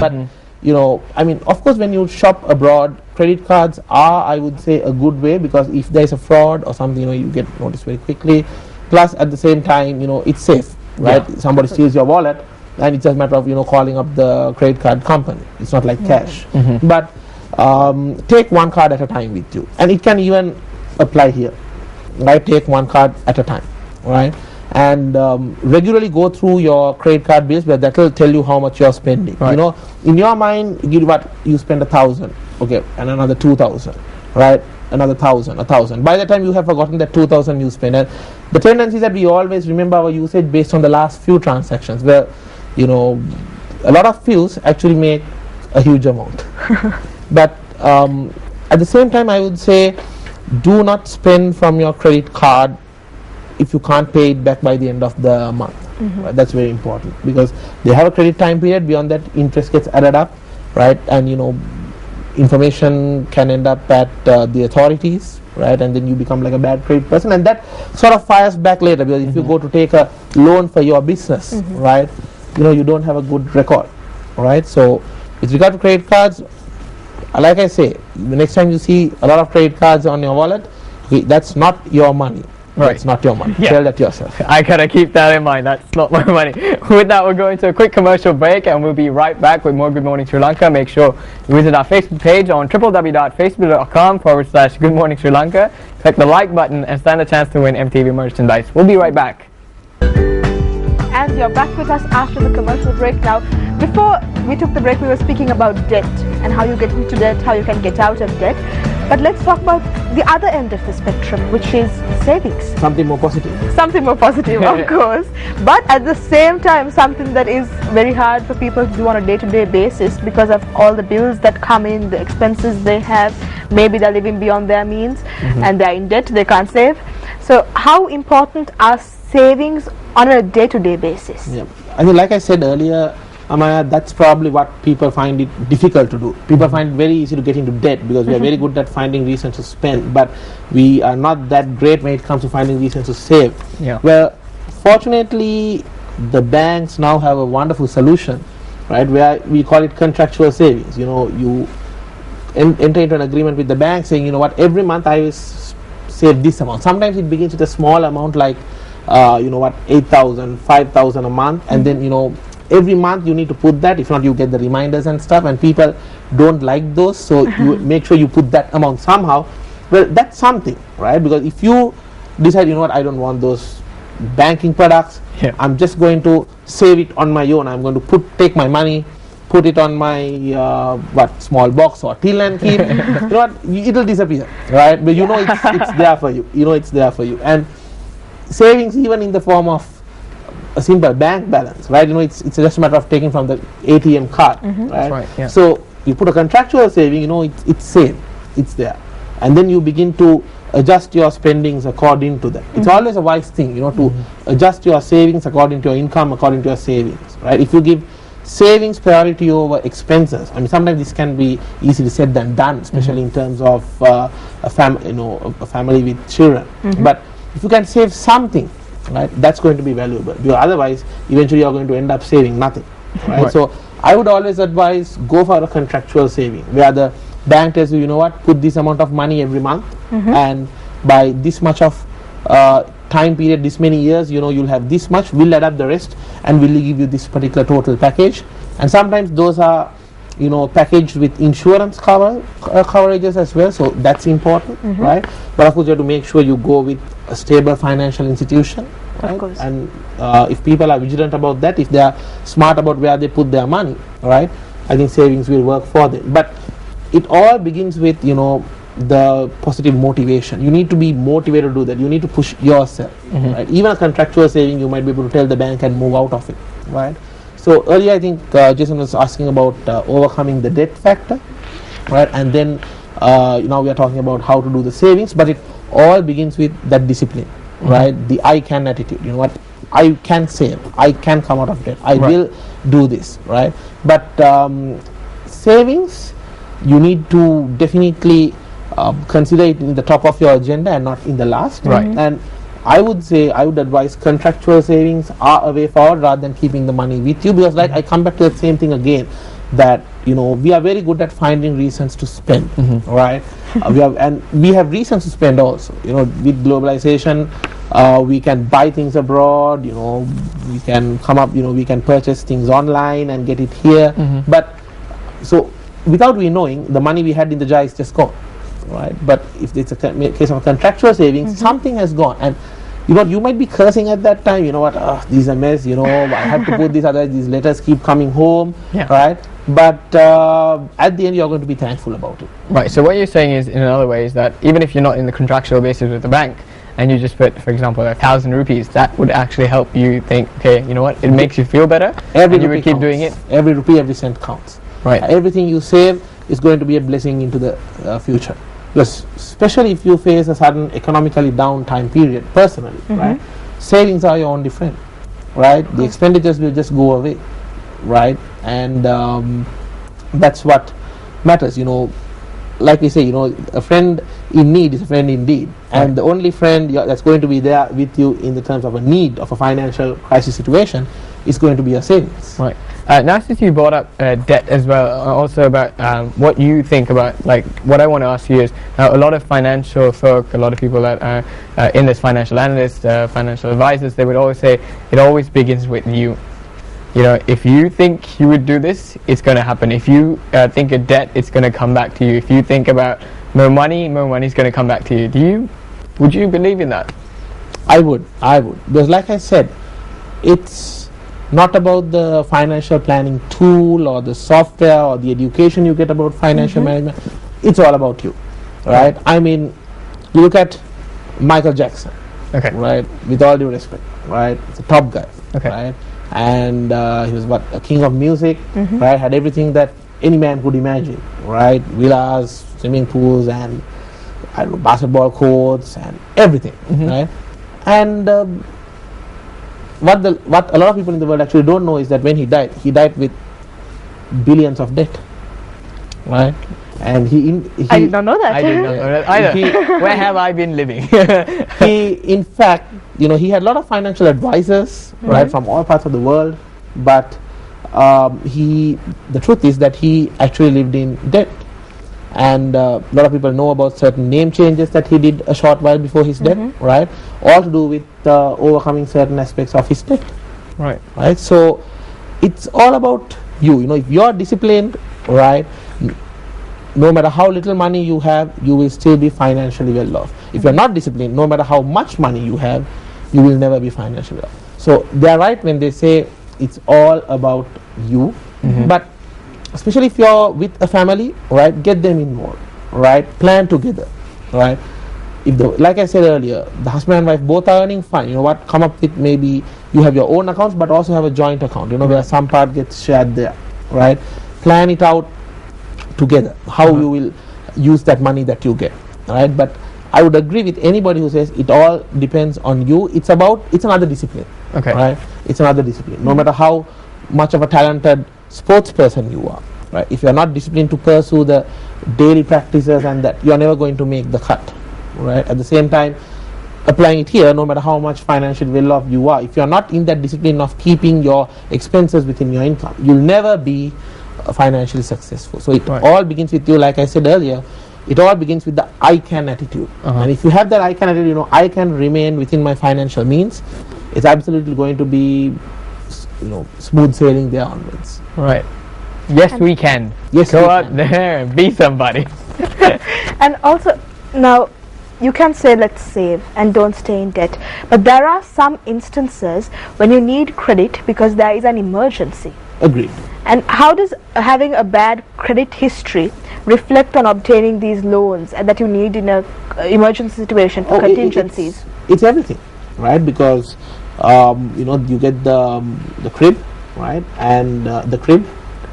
But I mean, of course, when you shop abroad, credit cards are, I would say, a good way, because if there is a fraud or something, you get noticed very quickly. Plus, at the same time, it's safe, right? Somebody steals your wallet, and it's just a matter of calling up the credit card company. It's not like cash. But take one card at a time with you, and it can even apply here, right? Take one card at a time, right? And regularly go through your credit card bills, but that will tell you how much you're spending. Right. In your mind, you spend 1,000, okay, and another 2,000, right? Another 1,000. By the time you have forgotten that 2,000 you spend, and the tendency is that we always remember our usage based on the last few transactions, where a lot of fews actually make a huge amount. But at the same time, I would say, do not spend from your credit card if you can't pay it back by the end of the month. Right? That's very important, because they have a credit time period. Beyond that, interest gets added up, right? And information can end up at the authorities, right? And then you become like a bad credit person, and that sort of fires back later, because if you go to take a loan for your business, right, you don't have a good record, right? So with regard to credit cards, like I say, the next time you see a lot of credit cards on your wallet, that's not your money. Right. It's not your money. Tell that yourself. I gotta keep that in mind. That's not my money. With that, we'll go into a quick commercial break, and we'll be right back with more Good Morning Sri Lanka. Make sure you visit our Facebook page on www.facebook.com/Good Morning Sri Lanka. Click the like button and stand a chance to win MTV merchandise. We'll be right back. And you're back with us after the commercial break now. Before we took the break, we were speaking about debt and how you get into debt, how you can get out of debt. But let's talk about the other end of the spectrum, which is savings. Something more positive. Something more positive, of course. But at the same time, something that is very hard for people to do on a day-to-day basis because of all the bills that come in, the expenses they have. Maybe they're living beyond their means and they're in debt, they can't save. So how important are savings on a day-to-day basis? Yeah. I mean, like I said earlier, Amaya, that's probably what people find it difficult to do. People find it very easy to get into debt because we are very good at finding reasons to spend, but we are not that great when it comes to finding reasons to save. Well, fortunately, the banks now have a wonderful solution, right, where we call it contractual savings. You enter into an agreement with the bank saying, every month I will save this amount. Sometimes it begins with a small amount like, 8,000, 5,000 a month, and then, every month you need to put that. If not, you get the reminders and stuff, and people don't like those, so you make sure you put that amount somehow. Well, that's something, right? Because if you decide, I don't want those banking products, I'm just going to save it on my own. I'm going to take my money, put it on my small box or till and keep. It'll disappear, right? But it's there for you. It's there for you. And savings, even in the form of a simple bank balance, right? It's just a matter of taking from the ATM card, right? That's right, yeah. So you put a contractual saving, it's safe, it's there, and then you begin to adjust your spendings according to that. It's always a wise thing, to adjust your savings according to your income, according to your savings, right? If you give savings priority over expenses, I mean, sometimes this can be easily said than done, especially in terms of a family with children. But if you can save something, right, that's going to be valuable, because otherwise eventually you're going to end up saving nothing, right? So I would always advise, go for a contractual saving where the bank tells you, put this amount of money every month, and by this much of time period, this many years, you'll have this much, we'll add up the rest and we'll give you this particular total package. And sometimes those are packaged with insurance coverages as well, so that's important, right? But of course you have to make sure you go with a stable financial institution, right? Of course. And if people are vigilant about that, if they are smart about where they put their money, right, I think savings will work for them. But it all begins with the positive motivation. You need to be motivated to do that. You need to push yourself, right? Even a contractual saving, you might be able to tell the bank and move out of it, right? So earlier I think Jason was asking about overcoming the debt factor, right? And then now we are talking about how to do the savings, but it all begins with that discipline, right? The I can attitude. I can save, I can come out of debt, I will do this, right? But savings, you need to definitely consider it in the top of your agenda and not in the last, right? And I would advise contractual savings are a way forward rather than keeping the money with you, because I come back to the same thing again. that we are very good at finding reasons to spend, right? We have reasons to spend also. With globalization, we can buy things abroad. We can come up. We can purchase things online and get it here. But so without we knowing, the money we had in the jar is just gone, right? But if it's a case of a contractual savings, something has gone, and you might be cursing at that time. This is a mess. I have to put this, otherwise these letters keep coming home, right? But at the end, you're going to be thankful about it. Right. So what you're saying is, in another way, is that even if you're not in the contractual basis with the bank, and you just put, for example, 1,000 rupees, that would actually help you think, okay, you know what? It makes you feel better, and you would keep doing it. Every rupee, every cent counts. Right. Everything you save is going to be a blessing into the future. Because especially if you face a sudden economically down time period, personally, right? Savings are your only friend, right? The expenditures will just go away, right? And that's what matters. Like we say, a friend in need is a friend indeed, and the only friend that's going to be there with you in the terms of a need of a financial crisis situation is going to be your savings. Right. Now, since you brought up debt as well, also about what you think about, like, what I want to ask you is, a lot of financial folk, a lot of people that are in this, financial analysts, financial advisors, they would always say it always begins with you. If you think you would do this, it's going to happen. If you think of debt, it's going to come back to you. If you think about more money is going to come back to you. Would you believe in that? I would. Because like I said, it's not about the financial planning tool or the software or the education you get about financial management. It's all about you, right? I mean, you look at Michael Jackson, right? With all due respect, right? It's a top guy, right? And he was a king of music, right? Had everything that any man could imagine, right? Villas, swimming pools, and basketball courts, and everything, right? And what a lot of people in the world actually don't know is that when he died with billions of debt, right? And I did not know that. I did not know that either. Where have I been living? He, in fact, he had a lot of financial advisors, right, from all parts of the world, but the truth is that he actually lived in debt. And a lot of people know about certain name changes that he did a short while before his death, right? All to do with overcoming certain aspects of his debt, right? So it's all about you. If you're disciplined, right, no matter how little money you have, you will still be financially well off. If you're not disciplined, no matter how much money you have, you will never be financially well off. So they are right when they say it's all about you, but especially if you're with a family, right, get them involved, right, plan together, right. Like I said earlier, the husband and wife both are earning fine. Come up with, maybe you have your own accounts but also have a joint account, where some part gets shared there, right. Plan it out together, how you will use that money that you get, right. But I would agree with anybody who says it all depends on you. It's another discipline, right. It's another discipline. No matter how much of a talented sports person you are, right, if you are not disciplined to pursue the daily practices, and that you are never going to make the cut, right. At the same time, applying it here, no matter how much financially well off you are, if you are not in that discipline of keeping your expenses within your income, you'll never be financially successful. So it all begins with you. Like I said earlier, it all begins with the I can attitude, and if you have that I can attitude, I can remain within my financial means, it's absolutely going to be smooth sailing there onwards. Right. Yes, we can. Yes, go out there and be somebody. And also, now you can say let's save and don't stay in debt, but there are some instances when you need credit because there is an emergency. Agreed. And how does having a bad credit history reflect on obtaining these loans that you need in a emergency situation for contingencies? It's everything, right? Because you get the crib, right? And the crib.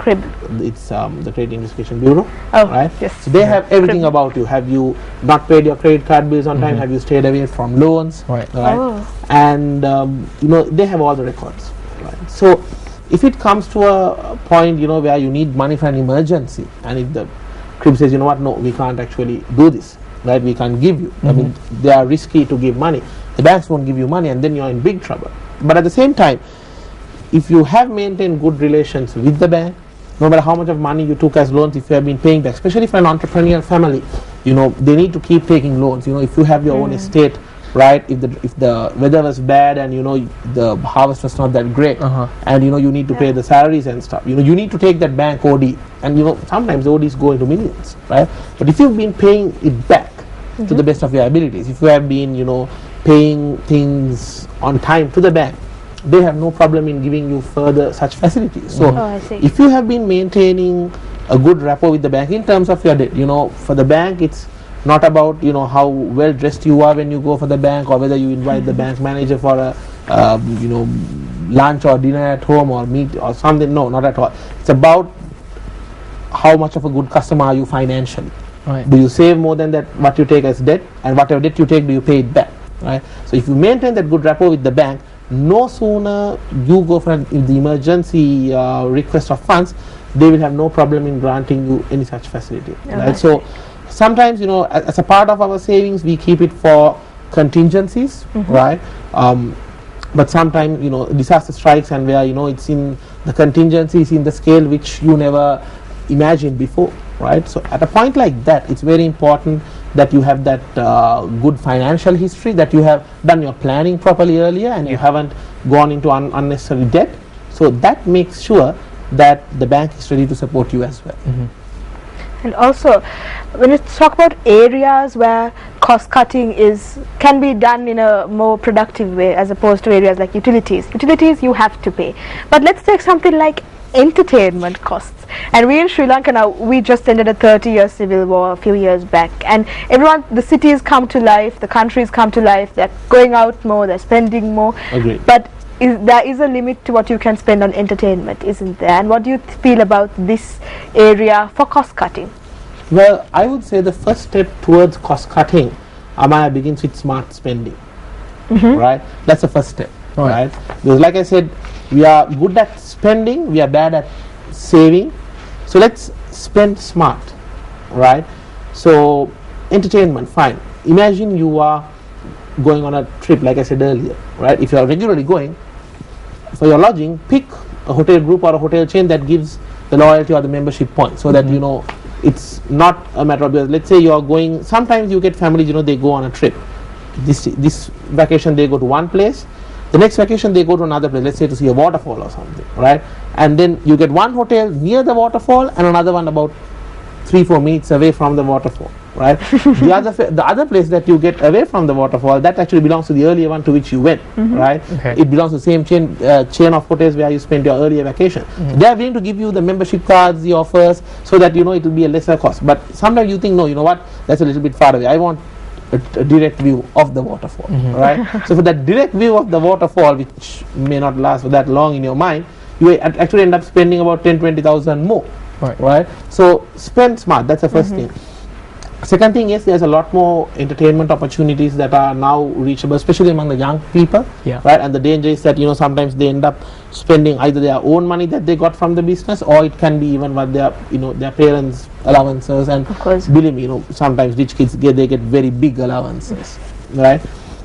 It's the Credit Investigation Bureau, right? Yes. So they have everything about you. Have you not paid your credit card bills on time? Have you stayed away from loans? Right. And they have all the records, right? So if it comes to a point where you need money for an emergency, and if the crib says, no, we can't actually do this, right? We can't give you. I mean, they are risky to give money. The banks won't give you money, and then you're in big trouble. But at the same time, if you have maintained good relations with the bank, no matter how much of money you took as loans, if you have been paying back, especially for an entrepreneurial family, you know, they need to keep taking loans. You know, if you have your own estate, right, if the weather was bad and, you know, the harvest was not that great, and, you know, you need to pay the salaries and stuff, you know, you need to take that bank OD, and, you know, sometimes ODs go into millions, right? But if you've been paying it back to the best of your abilities, if you have been, you know, paying things on time to the bank, they have no problem in giving you further such facilities. So if you have been maintaining a good rapport with the bank in terms of your debt, you know, for the bank it's not about, you know, how well dressed you are when you go for the bank, or whether you invite the bank manager for a you know, lunch or dinner at home or meet or something. No, not at all. It's about how much of a good customer are you financially. Right. Do you save more than that what you take as debt, and whatever debt you take, do you pay it back, right? So if you maintain that good rapport with the bank, no sooner you go for the emergency request of funds, they will have no problem in granting you any such facility, right? So sometimes, you know, as a part of our savings, we keep it for contingencies, right? But sometimes, you know, disaster strikes, and where, you know, it's in the contingencies in the scale which you never imagined before, right? So at a point like that, it's very important that you have that good financial history, that you have done your planning properly earlier, and you haven't gone into unnecessary debt. So that makes sure that the bank is ready to support you as well. And also, when you talk about areas where cost cutting can be done in a more productive way, as opposed to areas like utilities. Utilities you have to pay. But let's take something like entertainment costs. And we in Sri Lanka now, we just ended a 30-year civil war a few years back, and the cities come to life, the countries come to life, they're going out more, they're spending more. Agreed. But there is a limit to what you can spend on entertainment, isn't there? And what do you feel about this area for cost cutting? Well, I would say the first step towards cost cutting, Amaya, begins with smart spending, right? That's the first step, right? Because like I said, we are good at spending, we are bad at saving. So let's spend smart, right? So entertainment, fine. Imagine you are going on a trip, like I said earlier, right? If you are regularly going for your lodging, pick a hotel group or a hotel chain that gives the loyalty or the membership points, so that, you know, it's not a matter of, let's say you are going, sometimes you get families, you know, they go on a trip. This vacation they go to one place, the next vacation they go to another place, let's say to see a waterfall or something, right? And then you get one hotel near the waterfall and another one about 3-4 minutes away from the waterfall, right? the other place that you get away from the waterfall, that actually belongs to the earlier one to which you went, right? It belongs to the same chain of hotels where you spent your earlier vacation. So they are willing to give you the membership cards, the offers, so that, you know, it will be a lesser cost. But sometimes you think, no, you know what, that's a little bit far away, I want a direct view of the waterfall, right? So for that direct view of the waterfall, which may not last for that long in your mind, you actually end up spending about 10,000-20,000 more, right? So spend smart, that's the first thing. Second thing is, there's a lot more entertainment opportunities that are now reachable, especially among the young people, right? And the danger is that, you know, sometimes they end up spending either their own money that they got from the business, or it can be even what their, you know, their parents' allowances. And believe me, you know, sometimes rich kids they get very big allowances, right?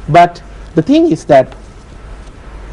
But the thing is that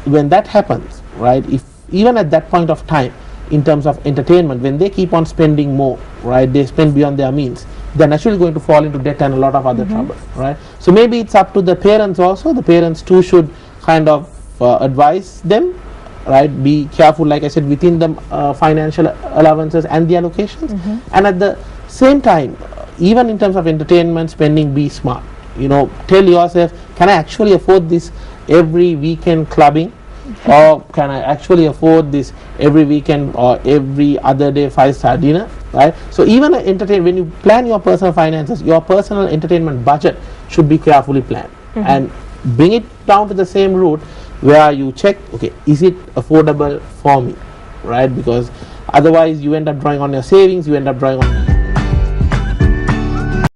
when that happens, right, if even at that point of time, in terms of entertainment, when they keep on spending more, right, they spend beyond their means, they're naturally going to fall into debt and a lot of other trouble, right? So maybe it's up to the parents also. The parents too should kind of advise them, right? Be careful, like I said, within the financial allowances and the allocations. And at the same time, even in terms of entertainment spending, be smart. You know, tell yourself, can I actually afford this every weekend clubbing? Or can I actually afford this every weekend or every other day 5-star dinner, right? So even when you plan your personal finances, your personal entertainment budget should be carefully planned, and bring it down to the same route where you check, okay, is it affordable for me, right? Because otherwise you end up drawing on your savings, you end up drawing on